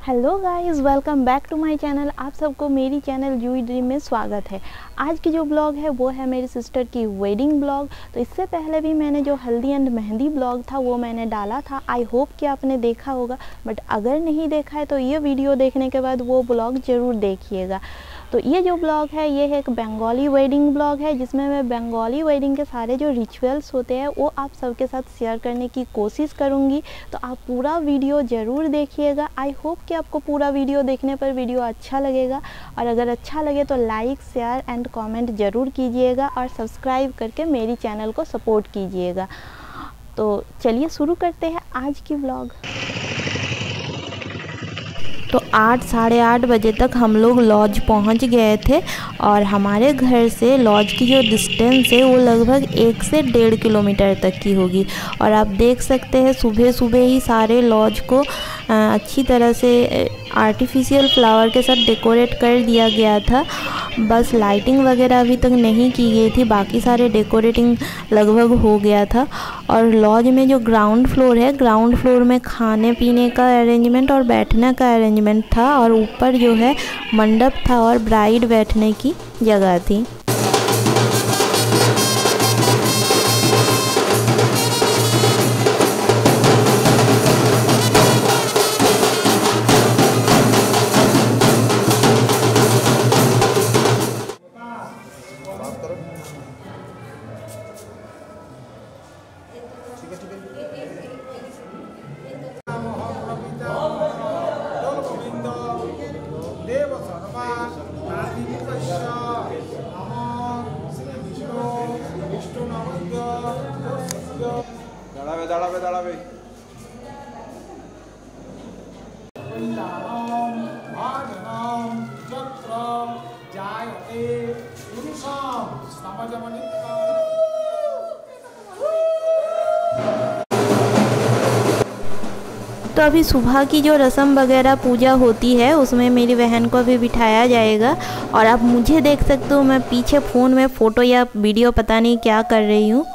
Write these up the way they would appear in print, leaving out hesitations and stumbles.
Hello guys, welcome back to my channel. आप सबको मेरी चैनल जूही ड्रीम में स्वागत है। आज की जो ब्लॉग है वो है मेरी सिस्टर की वेडिंग ब्लॉग। तो इससे पहले भी मैंने जो हल्दी एंड मेहंदी ब्लॉग था वो मैंने डाला था। आई होप कि आपने देखा होगा, बट अगर नहीं देखा है तो ये वीडियो देखने के बाद वो ब्लॉग ज़रूर देखिएगा। तो ये जो ब्लॉग है ये एक बंगाली वेडिंग ब्लॉग है, जिसमें मैं बंगाली वेडिंग के सारे जो रिचुअल्स होते हैं वो आप सबके साथ शेयर करने की कोशिश करूँगी। तो आप पूरा वीडियो ज़रूर देखिएगा। आई होप कि आपको पूरा वीडियो देखने पर वीडियो अच्छा लगेगा, और अगर अच्छा लगे तो लाइक, शेयर एंड कमेंट ज़रूर कीजिएगा, और सब्सक्राइब करके मेरी चैनल को सपोर्ट कीजिएगा। तो चलिए शुरू करते हैं आज की ब्लॉग। तो 8 साढ़े 8 बजे तक हम लोग लॉज पहुंच गए थे, और हमारे घर से लॉज की जो डिस्टेंस है वो लगभग 1 से 1.5 किलोमीटर तक की होगी। और आप देख सकते हैं सुबह सुबह ही सारे लॉज को अच्छी तरह से आर्टिफिशियल फ्लावर के साथ डेकोरेट कर दिया गया था। बस लाइटिंग वगैरह अभी तक नहीं की गई थी, बाकी सारे डेकोरेटिंग लगभग हो गया था। और लॉज में जो ग्राउंड फ्लोर है, ग्राउंड फ्लोर में खाने पीने का अरेंजमेंट और बैठने का अरेंजमेंट था, और ऊपर जो है मंडप था और ब्राइड बैठने की जगह थी। दाड़ावे तो अभी सुबह की जो रस्म वगैरह पूजा होती है उसमें मेरी बहन को अभी बिठाया जाएगा। और आप मुझे देख सकते हो, मैं पीछे फ़ोन में फ़ोटो या वीडियो पता नहीं क्या कर रही हूँ।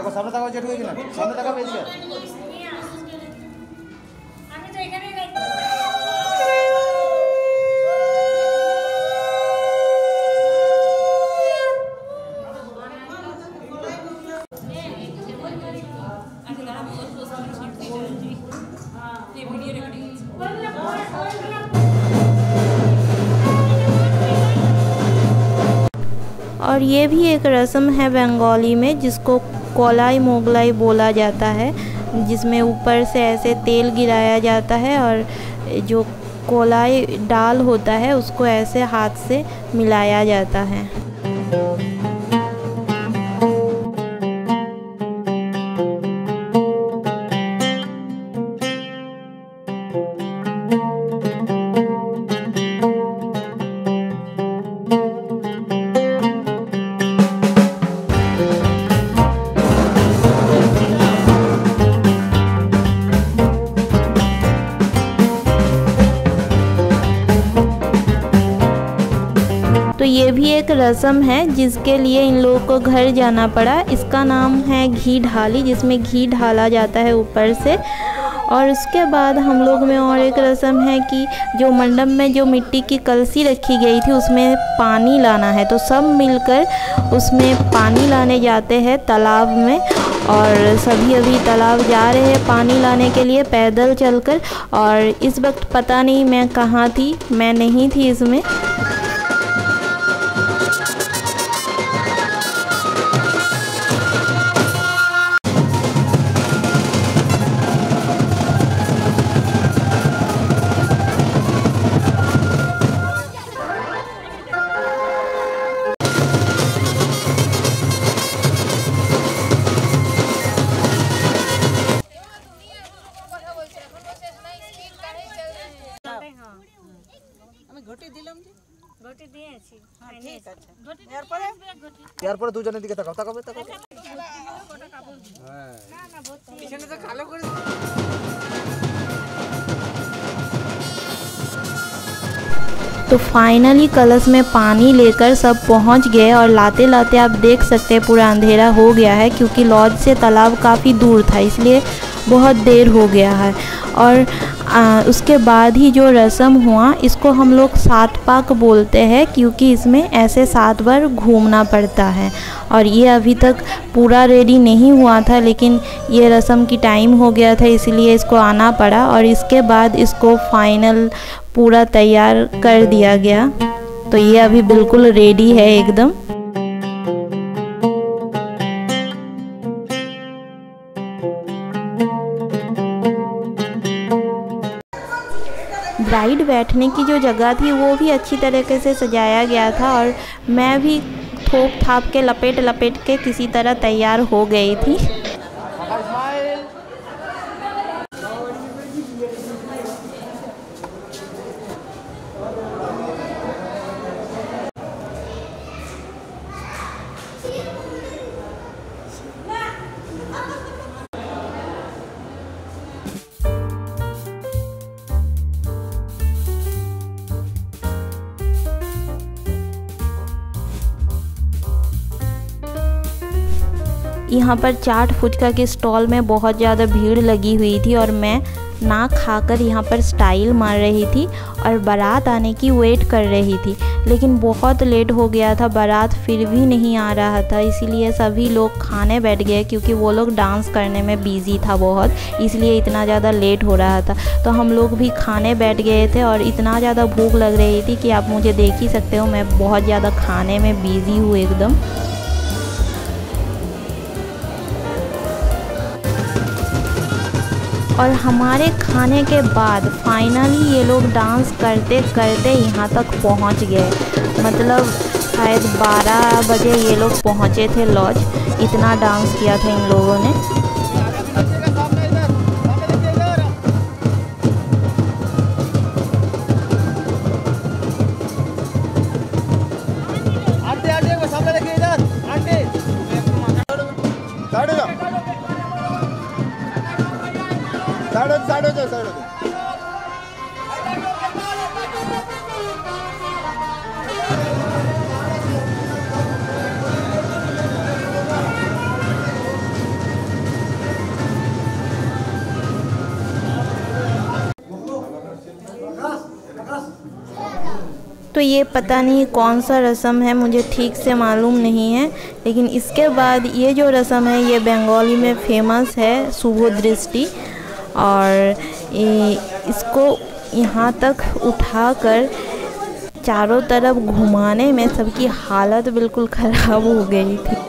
सामने टाका जेट হয়ে গেল সামনে টাকা পেয়েছে আমি তো এখানে और ये भी एक रस्म है बंगाली में, जिसको कोलाई मोगलाई बोला जाता है, जिसमें ऊपर से ऐसे तेल गिराया जाता है और जो कोलाई डाल होता है उसको ऐसे हाथ से मिलाया जाता है। तो ये भी एक रस्म है जिसके लिए इन लोगों को घर जाना पड़ा। इसका नाम है घी ढाली, जिसमें घी ढाला जाता है ऊपर से। और उसके बाद हम लोग में और एक रस्म है कि जो मंडप में जो मिट्टी की कलसी रखी गई थी उसमें पानी लाना है। तो सब मिलकर उसमें पानी लाने जाते हैं तालाब में, और सभी अभी तालाब जा रहे हैं पानी लाने के लिए पैदल चलकर। और इस वक्त पता नहीं मैं कहाँ थी, मैं नहीं थी इसमें। ঘটি দিলাম যে ঘটি দিয়েছি ঠিক আছে ঘটি এরপরে ঘটি এরপরে দুজনের দিকে তাকাও তাকাবে তাকাবে না না ভর্তি পিছনে তো কালো করে तो फाइनली कलश में पानी लेकर सब पहुंच गए और लाते लाते आप देख सकते हैं पूरा अंधेरा हो गया है, क्योंकि लॉज से तालाब काफ़ी दूर था इसलिए बहुत देर हो गया है। और उसके बाद ही जो रस्म हुआ इसको हम लोग 7 पाक बोलते हैं, क्योंकि इसमें ऐसे 7 बार घूमना पड़ता है। और ये अभी तक पूरा रेडी नहीं हुआ था, लेकिन ये रस्म की टाइम हो गया था इसलिए इसको आना पड़ा। और इसके बाद इसको फाइनल पूरा तैयार कर दिया गया, तो ये अभी बिल्कुल रेडी है एकदम। ब्राइड बैठने की जो जगह थी वो भी अच्छी तरीके से सजाया गया था, और मैं भी थोप थाप के लपेट के किसी तरह तैयार हो गई थी। यहाँ पर चाट फुचका के स्टॉल में बहुत ज़्यादा भीड़ लगी हुई थी, और मैं ना खाकर यहाँ पर स्टाइल मार रही थी और बारात आने की वेट कर रही थी। लेकिन बहुत लेट हो गया था, बारात फिर भी नहीं आ रहा था, इसीलिए सभी लोग खाने बैठ गए, क्योंकि वो लोग डांस करने में बिज़ी था बहुत, इसलिए इतना ज़्यादा लेट हो रहा था। तो हम लोग भी खाने बैठ गए थे, और इतना ज़्यादा भूख लग रही थी कि आप मुझे देख ही सकते हो, मैं बहुत ज़्यादा खाने में बिज़ी हूँ एकदम। और हमारे खाने के बाद फाइनली ये लोग डांस करते करते यहाँ तक पहुँच गए। मतलब शायद 12 बजे ये लोग पहुँचे थे लॉज, इतना डांस किया था इन लोगों ने। तो ये पता नहीं कौन सा रस्म है, मुझे ठीक से मालूम नहीं है। लेकिन इसके बाद ये जो रस्म है ये बंगाली में फेमस है, शुभ दृष्टि। और इसको यहाँ तक उठाकर चारों तरफ घुमाने में सबकी हालत बिल्कुल ख़राब हो गई थी।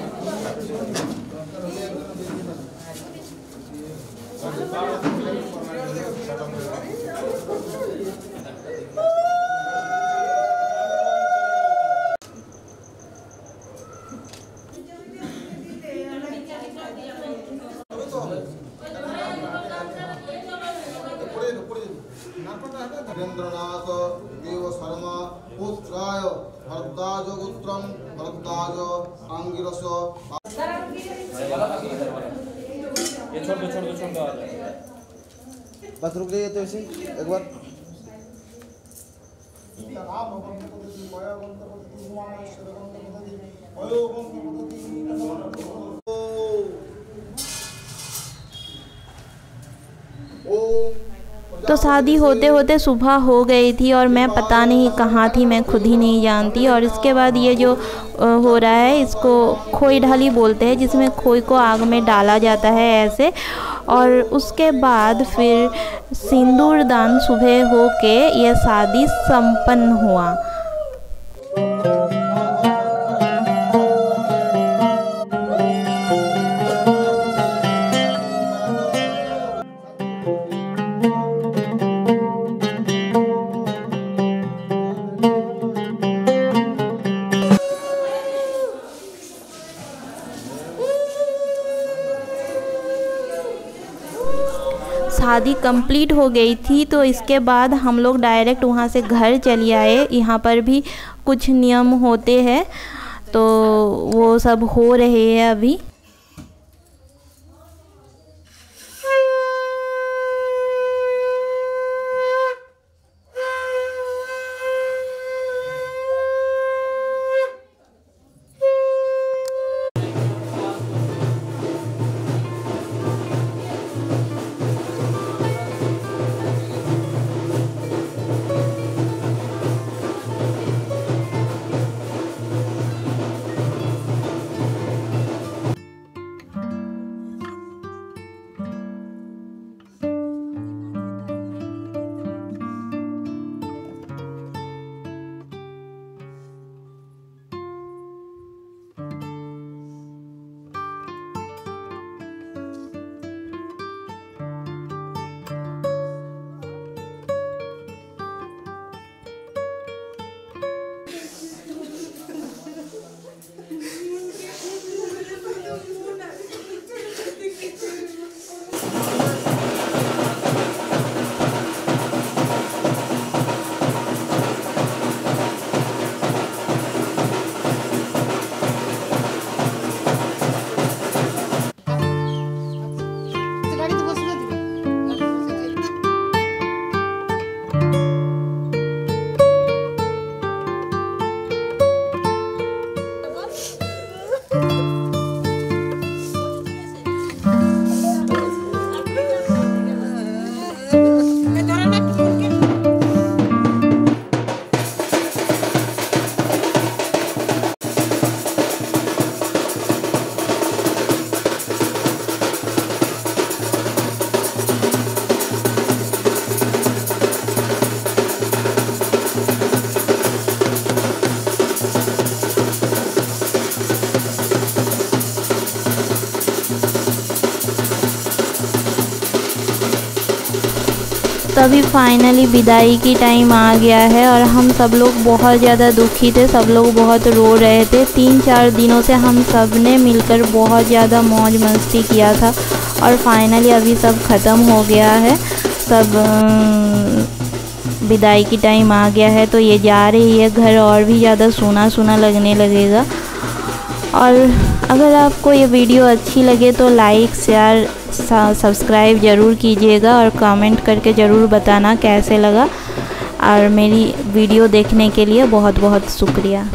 वीरेंद्रनाथ देव शर्मा पुत्राय भरद्वाज पुत्रम भरद्वाज आंगिरस। ये छोड़ दो बस रुक जाइए तो ऐसे एक बार। तो शादी होते होते सुबह हो गई थी, और मैं पता नहीं कहाँ थी, मैं खुद ही नहीं जानती। और इसके बाद ये जो हो रहा है इसको खोई ढाली बोलते हैं, जिसमें खोई को आग में डाला जाता है ऐसे। और उसके बाद फिर सिंदूर दान सुबह हो के ये शादी संपन्न हुआ। शादी कंप्लीट हो गई थी, तो इसके बाद हम लोग डायरेक्ट वहाँ से घर चले आए। यहाँ पर भी कुछ नियम होते हैं, तो वो सब हो रहे हैं अभी। तभी फाइनली विदाई की टाइम आ गया है और हम सब लोग बहुत ज़्यादा दुखी थे, सब लोग बहुत रो रहे थे। 3-4 दिनों से हम सब ने मिलकर बहुत ज़्यादा मौज मस्ती किया था और फाइनली अभी सब ख़त्म हो गया है, सब विदाई की टाइम आ गया है। तो ये जा रही है घर, और भी ज़्यादा सूना सूना लगने लगेगा। और अगर आपको ये वीडियो अच्छी लगे तो लाइक शेयर सब्सक्राइब ज़रूर कीजिएगा और कमेंट करके ज़रूर बताना कैसे लगा। और मेरी वीडियो देखने के लिए बहुत बहुत शुक्रिया।